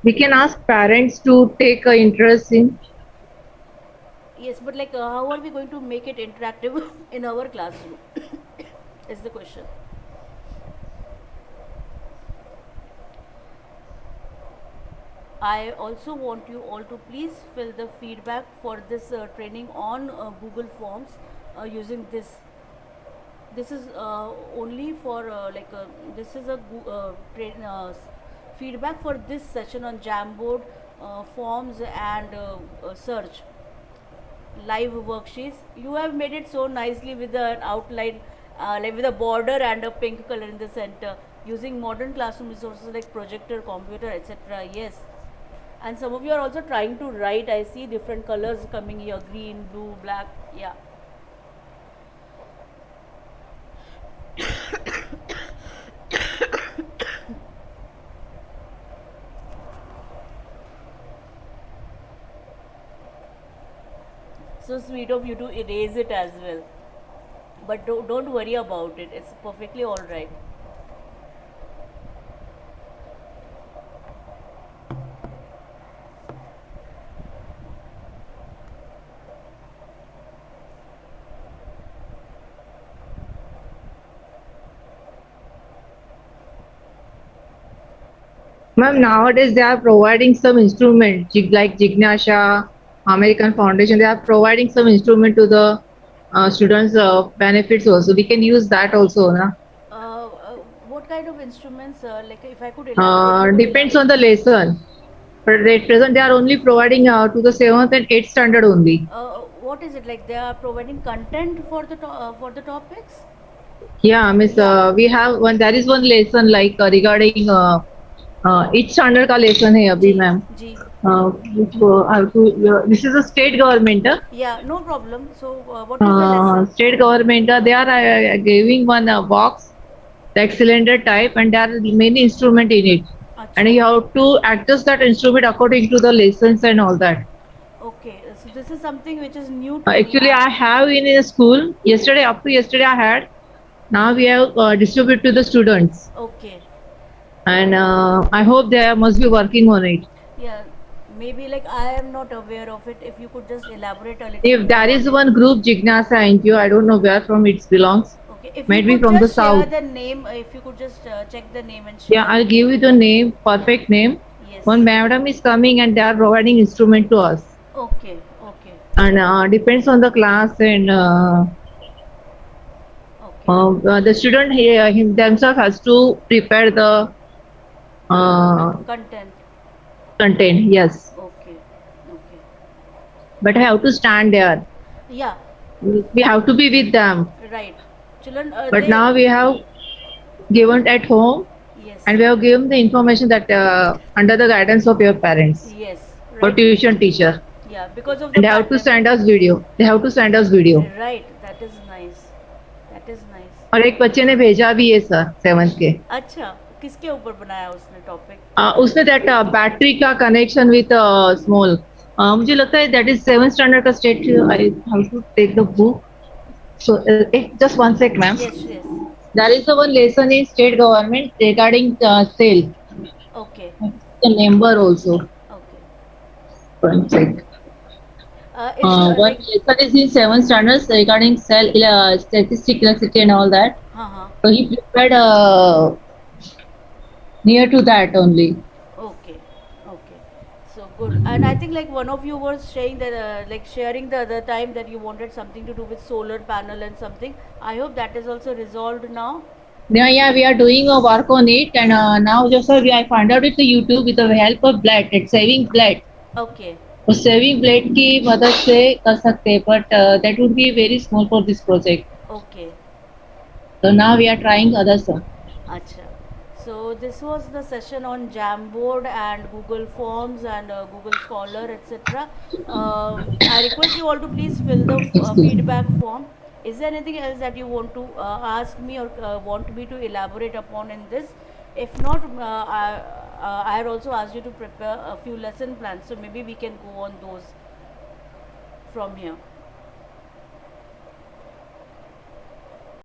We can ask parents to take a interest in. Yes, but like how are we going to make it interactive in our classroom? Is the question. I also want you all to please fill the feedback for this training on Google Forms using this. This is only for this is a feedback for this session on Jamboard forms and search live worksheets. You have made it so nicely with an outline, like with a border and a pink color in the center, using modern classroom resources like projector, computer, etc. Yes, and some of you are also trying to write. I see different colors coming here: green, blue, black. Yeah. So sweet of you to erase it as well. But don't worry about it. It's perfectly all right. Ma'am, nowadays they are providing some instrument, like Jignasha, American Foundation. They are providing some instrument to the students' benefits also. We can use that also, na? What kind of instruments? Like if I could elaborate, if you could Depends on elaborate. the lesson. But at present, they are only providing to the seventh and eighth standard only. What is it like? They are providing content for the for the topics. Yeah, Miss. Yeah. We have one. There is one lesson like regarding each standard का lesson है अभी G ma'am. G. Which this is a state government. Yeah. No problem. So what is the lesson? State government. They are giving one box like cylinder type, and there are many instrument in it, and Acha. you have to adjust that instrument according to the lessons and all that. Okay. So this is something which is new to me. Actually, I have in a school yesterday. Up to yesterday, I had. Now we have distributed to the students, Okay. and I hope they must be working on it. Yeah. Maybe like I am not aware of it. If you could just elaborate a little If more there on is it. one group Jignasa NGO, I don't know where from it belongs. Okay. If you Might be could from the just share south. the name, if you could just check the name and Yeah, share I'll it. give you the name, perfect name. Yes. One madam is coming and they are providing instrument to us. Okay. Okay. And depends on the class and Okay. the student him themselves has to prepare the uh, Content. content. Yes, Okay. Okay. but I have to stand there. Yeah. We have to be with them. Right. Children, But they. now we have given at home Yes. and we have given the information that under the guidance of your parents Yes. or Right. tuition teacher. Yeah. Because of the And they have to pandemic. send us video. They have to send us video. Right. That is nice. That is nice. और एक बच्चे ने भेजा भी है sir seventh के अच्छा. किसके ऊपर बनाया उसने टॉपिक? उसने दैट बैटरी का कनेक्शन विथ स्मॉल मुझे लगता है दैट इज सेवन स्टैंडर्ड का state I have to take the book so एक just one sec ma'am Yes. Yes. There is one lesson in state government regarding cell Okay. The number also Okay. One sec It's one like. lesson is in seven standards regarding cell statistic electricity and all that. Uh-huh. So he prepared near to that only. Okay, okay. So good. And I think like one of you was saying that like sharing the other time that you wanted something to do with solar panel and something. I hope that is also resolved now. Yeah, we are doing a work on it, and now just we I found out it to YouTube with the help of blood. It's saving blood. Okay, उस saving blade की मदद से कर सकते हैं but that would be very small for this project okay. so now we are trying other sir. Acha. So this was the session on Jamboard and Google Forms and Google Scholar, etc. I request you all to please fill the Excuse me. feedback form. Is there anything else that you want to ask me or want me to elaborate upon in this? If not, I had also asked you to prepare a few lesson plans, so maybe we can go on those from here.